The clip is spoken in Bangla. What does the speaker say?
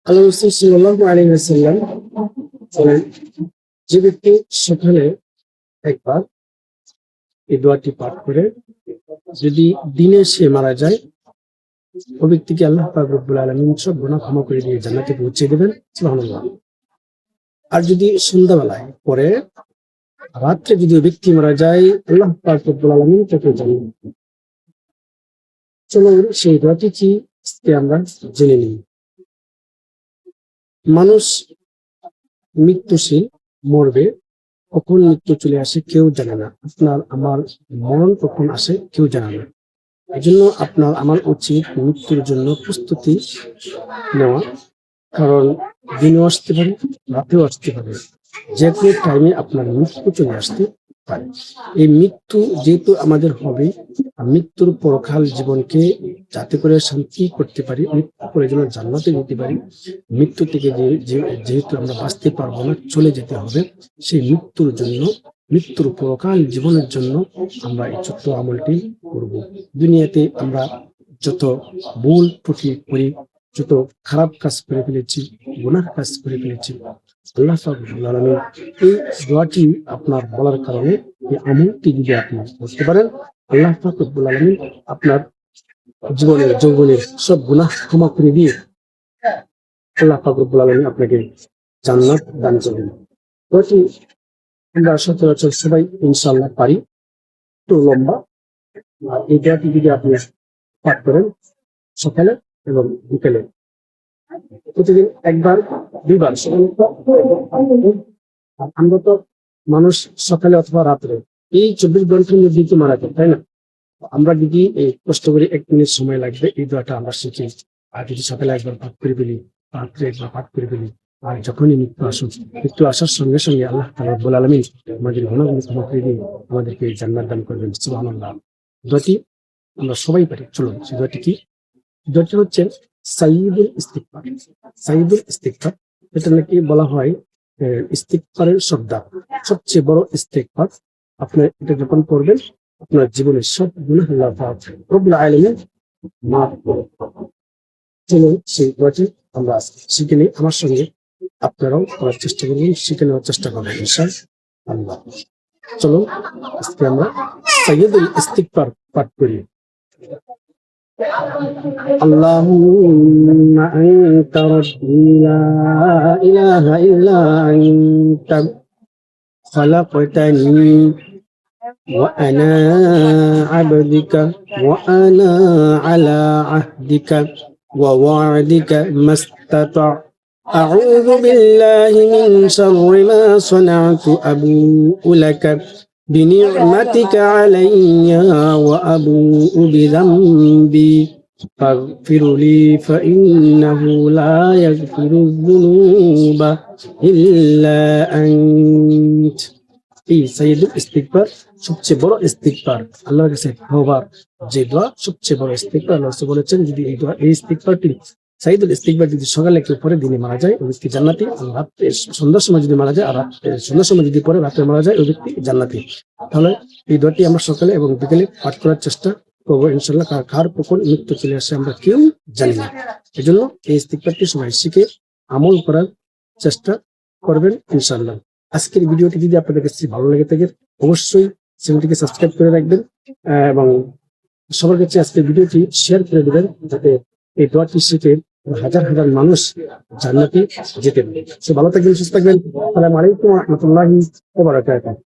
আল্লাহ রাসূল সাল্লাল্লাহু আলাইহি ওয়াসাল্লাম বলেন, যে ব্যক্তি সকালে একবার এই দোয়াটি পাঠ করে যদি দিনে সে মারা যায়, ওই ব্যক্তিকে আল্লাহ পাক রব্বুল আলামিন সব গুনাহ ক্ষমা করে দিয়ে জান্নাতে পৌঁছে দেবেন। সুবহানাল্লাহ। আর যদি সন্ধ্যাবেলায় পরে রাত্রে যদি ওই ব্যক্তি মারা যায়, আল্লাহ পাক রব্বুল আলামিন তাকে জান্নাত। চলো সেই দোয়াটি কি আজকে আমরা জেনে নিই। মানুষ মৃত্যুশীল, মরবে, কখন মৃত্যু চলে আসে কেউ জানে না। আপনার আমার মরণ কখন আসে কেউ জানে না। এই জন্য আপনার আমার উচিত মৃত্যুর জন্য প্রস্তুতি নেওয়া। কারণ দিনও আসতে পারে, রাতেও আসতে পারে, যে কোনো টাইমে আপনার মৃত্যু চলে আসতে পারে। এই মৃত্যু যেহেতু আমাদের হবে, মৃত্যুর পরকাল জীবনকে যাতে করে শান্তি করতে পারি, মৃত্যু করে যেন জান্নাতে যেতে পারি, মৃত্যু থেকে যেহেতু আমরা বাঁচতে পারবো না, চলে যেতে হবে, সেই মৃত্যুর জন্য, মৃত্যুর পরকাল জীবনের জন্য আমরা এই ছোট্ট আমলটি করব। দুনিয়াতে আমরা যত ভুল ত্রুটি করি, যত খারাপ কাজ করে ফেলেছি, গুনাহ কাজ করে ফেলেছি, আল্লাহ পাক রব্বুল আলামিন এই দোয়াটি আপনার বলার কারণে, এই আমলটি যদি আপনি করতে পারেন, আল্লাহ পাক রব্বুল আলামিন আপনার জীবনের যৌবনের সব গুনাহ ক্ষমা করে দিয়ে আল্লাহ পাক রব্বুল আলামিন আপনাকে জান্নাত দান করবেন। দোয়াটি আমরা সচরাচর সবাই ইনশাআল্লাহ পারি, একটু লম্বা। আর এই দোয়াটি যদি আপনি পাঠ করেন সকালে এবং বিকেলে, প্রতিদিন একবার দুইবার, আমরা তো মানুষ সকালে অথবা রাত্রে এই 24 ঘন্টার মধ্যে তো মারা যায়, তাই না? আমরা যদি এই কষ্ট করে 1 মিনিট সময় লাগবে এই দোয়াটা আমরা শিখি, আর যদি সকালে একবার পাঠ করে ফেলি, রাত্রে একবার পাঠ করে ফেলি, আর যখনই মৃত্যু আসার সঙ্গে সঙ্গে আল্লাহ তাআলা রব্বুল আলামিন আমাদের গুনাহগুলো ক্ষমা করে দিয়ে আমাদেরকে জান্নাত দান করবেন। সুবহানাল্লাহ। দোয়াটি আমরা সবাই পারি। চলুন সেই দোয়াটি কি? দোয়াটি হচ্ছে সাইয়্যিদুল ইস্তিগফার। সাইয়্যিদুল ইস্তিগফার, এটা নাকি বলা হয় ইস্তিগফারের সর্দার, সবচেয়ে বড় ইস্তিগফার। আপনি এটা যখন করবেন, আপনার জীবনের সব গুনাহ আল্লাহ পাক রব্বুল আলামিন মাফ করে দেবেন। চলুন সেই দোয়াটি আমরা আজকে শিখে নিই। আমার সঙ্গে আপনারাও করার চেষ্টা করবেন, শিখে নেওয়ার চেষ্টা করবেন ইনশাআল্লাহ। চলুন আজকে আমরা সাইয়্যিদুল ইস্তিগফার পাঠ করি। اللهم أنت ربي لا إله إلا أنت خلقتني وأنا عبدك وأنا على عهدك ووعدك ما استطعت أعوذ بالله من شر ما صنعت أبوء لك بنعمتك علي وأبوء بذنبي فاغفر لي فإنه لا يغفر الذنوب إلا أنت। এই সাইয়্যিদুল ইস্তিগফার সবচেয়ে বড় ইস্তিগফার, আল্লাহর কাছে তওবার যে দোয়া সবচেয়ে বড় ইস্তিগফার। আল্লাহ রাসূল বলেছেন, যদি এই দোয়া, এই ইস্তিগফারটি, সাইয়্যিদুল ইস্তিগফার যদি সকালে কেউ পড়ে দিনে মারা যায়, ওই ব্যক্তি জান্নাতি। আর রাত্রে সন্ধ্যার সময় যদি মারা যায়, আর সন্ধ্যার সময় যদি পড়ে রাত্রে মারা যায়, ওই ব্যক্তি জান্নাতি। তাহলে এই দোয়াটি আমরা সকালে এবং বিকেলে পাঠ করার চেষ্টা করবো ইনশাআল্লাহ। কার কখন মৃত্যু চলে আসে আমরা কেউ জানি না। এই জন্য এই ইস্তিগফারটি সবাই শিখে আমল করার চেষ্টা করবেন ইনশাআল্লাহ। আজকের ভিডিওটি যদি আপনাদের কাছে ভালো লেগে থাকে, অবশ্যই চ্যানেলটিকে সাবস্ক্রাইব করে রাখবেন এবং সবার কাছে আজকের ভিডিওটি শেয়ার করে দেবেন, যাতে এই দোয়াটি শিখে হাজার হাজার মানুষ জান্নাতে যেতে পারে। ভালো থাকবেন, সুস্থ থাকবেন। আসসালামু আলাইকুম ওয়া রাহমাতুল্লাহি ওয়া বারাকাতুহু।